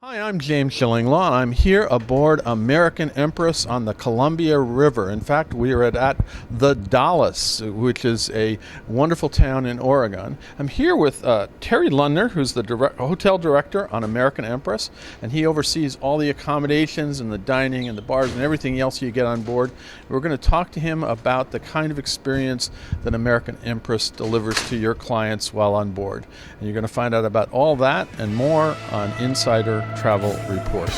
Hi, I'm James Shillinglaw, and I'm here aboard American Empress on the Columbia River. In fact, we are at the Dalles, which is a wonderful town in Oregon. I'm here with Terry Lundner, who's the hotel director on American Empress, and he oversees all the accommodations and the dining and the bars and everything else you get on board. We're going to talk to him about the kind of experience that American Empress delivers to your clients while on board. And you're going to find out about all that and more on Insider Travel Report.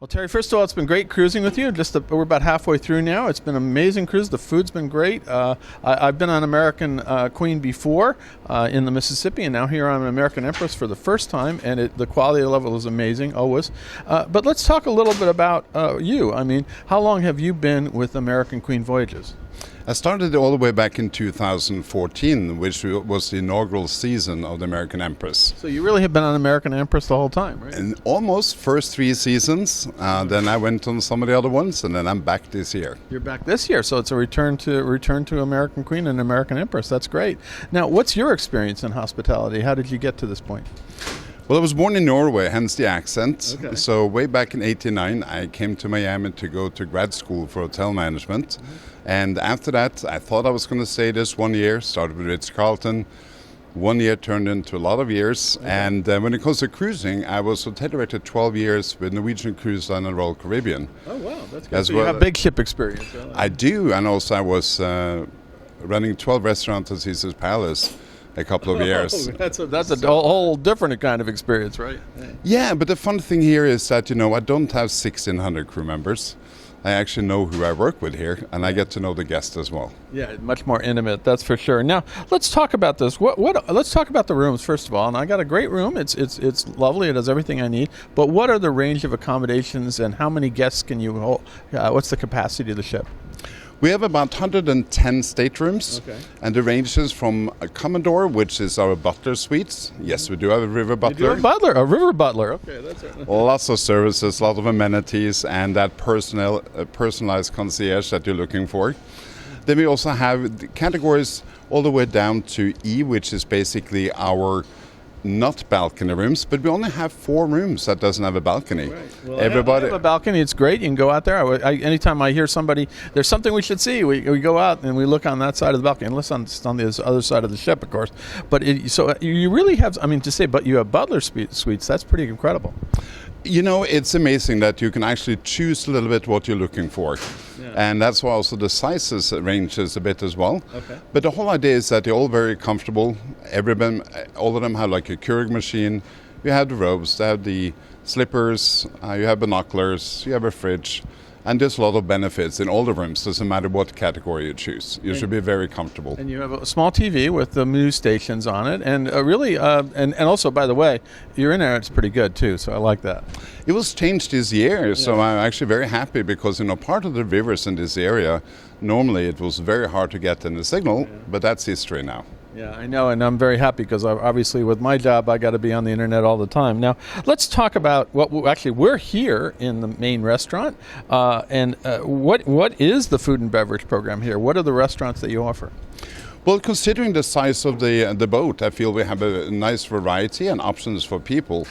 Well, Terry, first of all, it's been great cruising with you. We're about halfway through now. It's been an amazing cruise. The food's been great. I've been on American Queen before in the Mississippi, and now here on American Empress for the first time, and the quality level is amazing, always. But let's talk a little bit about you. I mean, how long have you been with American Queen Voyages? I started all the way back in 2014, which was the inaugural season of the American Empress. So you really have been on American Empress the whole time, right? And almost first 3 seasons. Then I went on some of the other ones, and then I'm back this year. You're back this year, so it's a return to American Queen and American Empress. That's great. Now, what's your experience in hospitality? How did you get to this point? Well, I was born in Norway, hence the accent. Okay. So way back in '89, I came to Miami to go to grad school for hotel management. And after that, I thought I was going to stay this 1 year, started with Ritz-Carlton. 1 year turned into a lot of years. Okay. And when it comes to cruising, I was hotel director 12 years with Norwegian Cruise Line and Royal Caribbean. Oh, wow. That's good. So you have big ship experience. I do. And also I was running 12 restaurants at Caesar's Palace a couple of years. That's a whole different kind of experience, right? Yeah, but the fun thing here is that, I don't have 1,600 crew members. I actually know who I work with here, and I get to know the guests as well. Yeah, much more intimate, that's for sure. Now, let's talk about this. Let's talk about the rooms first of all. And I got a great room. It's lovely. It has everything I need. But what are the range of accommodations, and how many guests can you hold? What's the capacity of the ship? We have about 110 staterooms, okay. And the ranges from a Commodore, which is our butler suites. Yes, we do have a river butler. You do a river butler. Okay, that's it. Lots of services, a lot of amenities, and that personalized concierge that you're looking for. Then we also have the categories all the way down to E, which is basically our not balcony rooms, but we only have 4 rooms that doesn't have a balcony. Right. Well, I have a balcony. It's great. You can go out there. Anytime I hear somebody, there's something we should see, we go out and we look on that side of the balcony, unless on the other side of the ship, of course. But so you really have, but you have butler suites. That's pretty incredible. It's amazing that you can actually choose a little bit what you're looking for. Yeah. And that's why also the sizes ranges a bit as well. Okay. But the whole idea is that they're all very comfortable. All of them have like a Keurig machine. You have the robes, they have the slippers, you have binoculars, you have a fridge. And there's a lot of benefits in all the rooms. Doesn't matter what category you choose. You should be very comfortable. And you have a small TV with the news stations on it. And and also, by the way, your internet is pretty good too. So I like that. It was changed this year. Yeah. So I'm actually very happy because, part of the rivers in this area, normally it was very hard to get in the signal, but that's history now. Yeah, I know, and I'm very happy because obviously with my job I got to be on the internet all the time. Now, let's talk about we're here in the main restaurant, and what is the food and beverage program here? What are the restaurants that you offer? Well, considering the size of the boat, I feel we have a nice variety and options for people.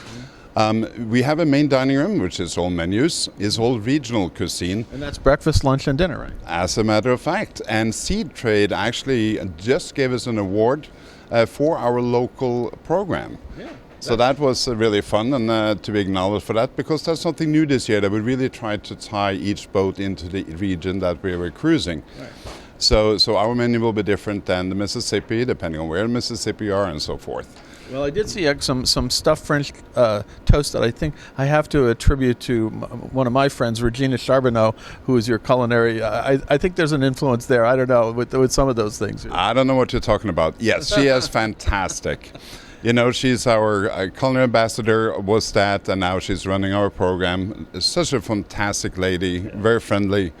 We have a main dining room, which is all menus, is all regional cuisine. And that's breakfast, lunch, and dinner, right? As a matter of fact. And Seed Trade actually just gave us an award for our local program. Yeah. So that was really fun and to be acknowledged for that, because that's something new this year, that we really tried to tie each boat into the region that we were cruising. Right. So our menu will be different than the Mississippi, depending on where in Mississippi you are and so forth. Well, I did see some stuffed French toast that I think I have to attribute to one of my friends, Regina Charbonneau, who is your culinary. I think there's an influence there. I don't know, with some of those things. I don't know what you're talking about. Yes, she is fantastic. She's our culinary ambassador, was that, and now she's running our program. Such a fantastic lady, very friendly.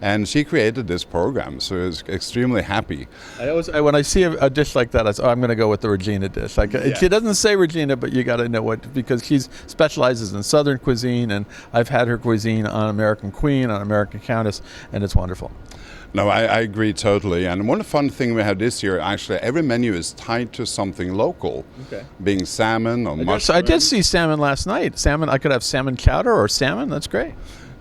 And she created this program, so I was extremely happy. When I see a dish like that, I say, I'm going to go with the Regina dish. She doesn't say Regina, but you got to know what, because she specializes in Southern cuisine, and I've had her cuisine on American Queen, on American Countess, and it's wonderful. No, I agree totally. And one fun thing we have this year, actually, every menu is tied to something local, being salmon or mushroom. I did see salmon last night. Salmon, I could have salmon chowder or salmon. That's great.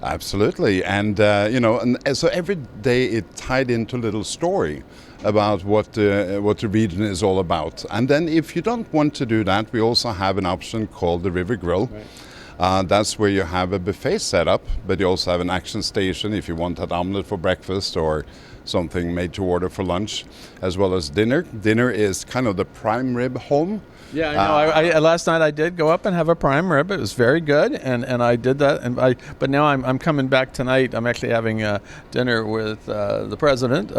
Absolutely. And, and so every day it tied into a little story about what the region is all about. And then if you don't want to do that, we also have an option called the River Grill. Right. That's where you have a buffet set up, but you also have an action station if you want an omelette for breakfast or something made to order for lunch, as well as dinner. Dinner is kind of the prime rib home. Yeah, I know. Last night I did go up and have a prime rib. It was very good, and I did that. But now I'm coming back tonight. I'm actually having dinner with the president,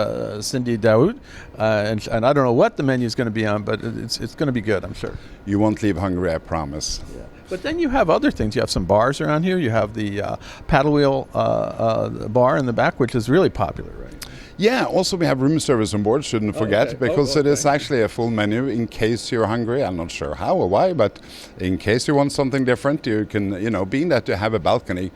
Cindy Daoud, and I don't know what the menu is going to be on, but it's going to be good, I'm sure. You won't leave hungry, I promise. Yeah. But then you have other things. You have some bars around here. You have the paddle wheel bar in the back, which is really popular, right? Yeah, also we have room service on board, shouldn't forget, because it is actually a full menu in case you're hungry. I'm not sure how or why, but in case you want something different, you can, being that you have a balcony,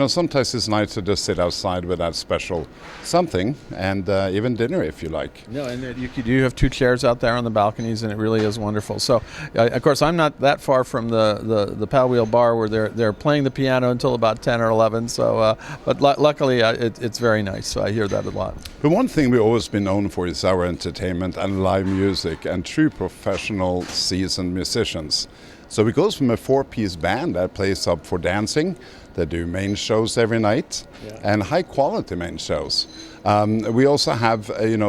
sometimes it's nice to just sit outside with that special something, and even dinner if you like. No, and you do have 2 chairs out there on the balconies, and it really is wonderful. So, of course, I'm not that far from the paddle wheel bar where they're playing the piano until about 10 or 11. So, but luckily, it's very nice. So I hear that a lot. But one thing we've always been known for is our entertainment and live music and true professional seasoned musicians. So it goes from a 4-piece band that plays up for dancing. They do main shows every night, and high-quality main shows. We also have,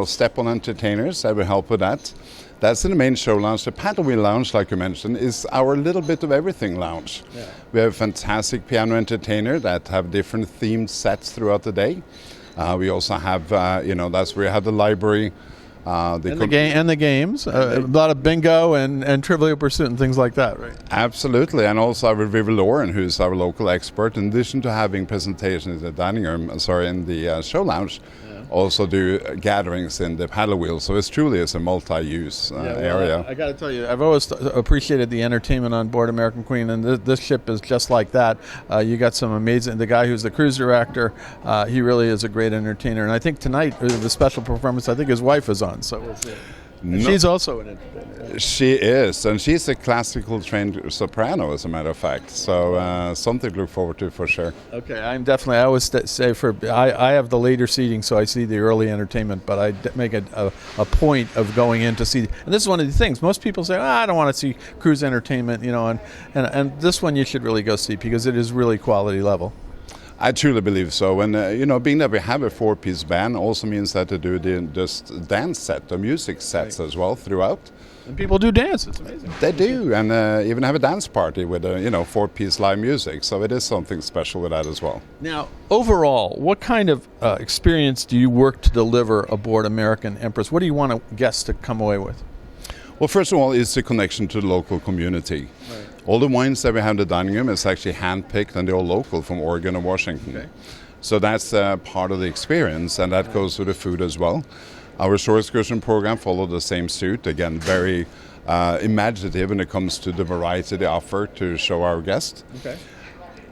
step-on entertainers that will help with that. That's in the main show lounge. The paddle wheel lounge, like you mentioned, is our little bit of everything lounge. Yeah. We have a fantastic piano entertainer that have different themed sets throughout the day. We also have, that's where you have the library. The games, a lot of bingo and Trivial Pursuit and things like that, right? Absolutely, and also our Vivi Lauren, who's our local expert. In addition to having presentations in the in the show lounge, also do gatherings in the paddle wheel. So it truly is a multi-use area. I got to tell you, I've always appreciated the entertainment on board American Queen, and this ship is just like that. You got some amazing. The guy who's the cruise director, he really is a great entertainer. And I think tonight the special performance, I think his wife is on. So we'll see. She's also an entertainer. She is, and she's a classical trained soprano, as a matter of fact. So something to look forward to for sure. Okay, I always say I have the later seating, so I see the early entertainment, but I make a point of going in to see. And this is one of the things most people say, I don't want to see cruise entertainment, and this one you should really go see because it is really quality level. I truly believe so. And, being that we have a 4-piece band also means that they do the dance set, the music sets as well throughout. And people do dance. It's amazing. They do, and even have a dance party with, 4-piece live music. So it is something special with that as well. Now, overall, what kind of experience do you work to deliver aboard American Empress? What do you want a guest to come away with? Well, first of all, it's the connection to the local community. Right. All the wines that we have in the dining room is actually hand-picked, and they're all local from Oregon and Washington. Okay. So that's part of the experience, and that goes with the food as well. Our shore excursion program followed the same suit. Again, very imaginative when it comes to the variety they offer to show our guests. Okay.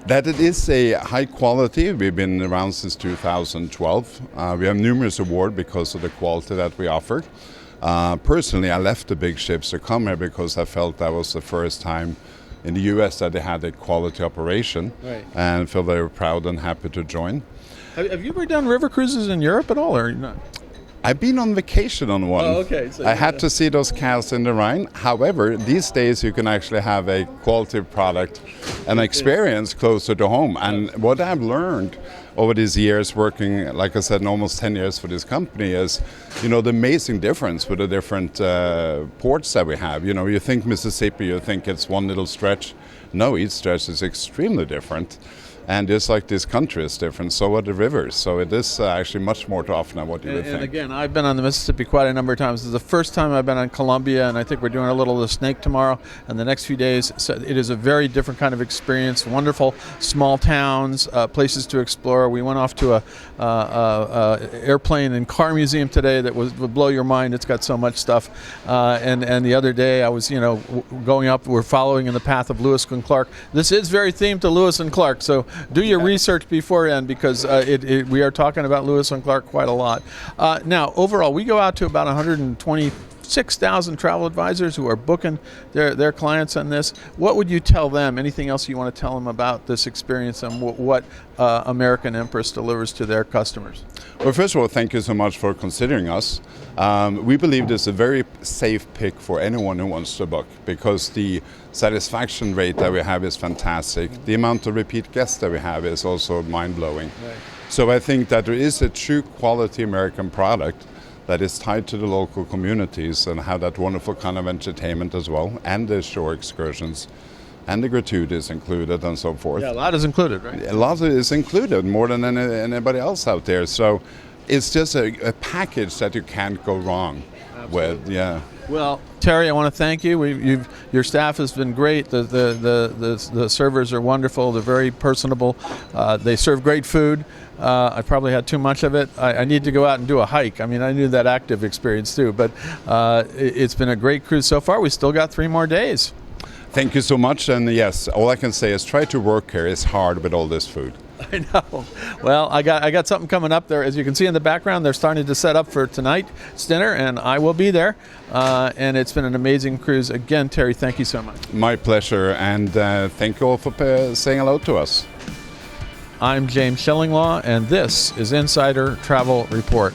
That it is a high quality. We've been around since 2012. We have numerous awards because of the quality that we offer. Personally, I left the big ships to come here because I felt that was the first time in the U.S. that they had a quality operation, and feel very proud and happy to join. Have you ever done river cruises in Europe at all, or not? I've been on vacation on one. Oh, okay. So I had to see those cals in the Rhine. However, these days you can actually have a quality product and experience closer to home. And what I've learned over these years working, like I said, in almost 10 years for this company is, the amazing difference with the different ports that we have. You think Mississippi, you think it's one little stretch. No, each stretch is extremely different. And just like this country is different, so are the rivers. So it is actually much more often than what you would think. And again, I've been on the Mississippi quite a number of times. This is the first time I've been on Columbia, and I think we're doing a little of the Snake tomorrow and the next few days. So it is a very different kind of experience. Wonderful small towns, places to explore. We went off to a airplane and car museum today that would blow your mind. It's got so much stuff. And the other day I was, going up. We're following in the path of Lewis and Clark. This is very themed to Lewis and Clark, so do your research beforehand, because we are talking about Lewis and Clark quite a lot. Now, overall, we go out to about 126,000 travel advisors who are booking their clients on this. What would you tell them? Anything else you want to tell them about this experience and what American Empress delivers to their customers? Well, first of all, thank you so much for considering us. We believe this is a very safe pick for anyone who wants to book, because the satisfaction rate that we have is fantastic. The amount of repeat guests that we have is also mind-blowing. Right. So I think that there is a true quality American product that is tied to the local communities and have that wonderful kind of entertainment as well, and the shore excursions, and the gratuities included and so forth. Yeah, a lot is included, right? A lot is included, more than anybody else out there. So it's just a package that you can't go wrong with. Yeah. Well, Terry, I want to thank you. Your staff has been great. The servers are wonderful. They're very personable. They serve great food. I probably had too much of it. I need to go out and do a hike. I mean, I knew that active experience too, but it's been a great cruise so far. We still got 3 more days. Thank you so much. And yes, all I can say is try to work here. It's hard with all this food. I know. Well, I got something coming up there. As you can see in the background, they're starting to set up for tonight's dinner, and I will be there. And it's been an amazing cruise. Again, Terry, thank you so much. My pleasure, and thank you all for saying hello to us. I'm James Shillinglaw, and this is Insider Travel Report.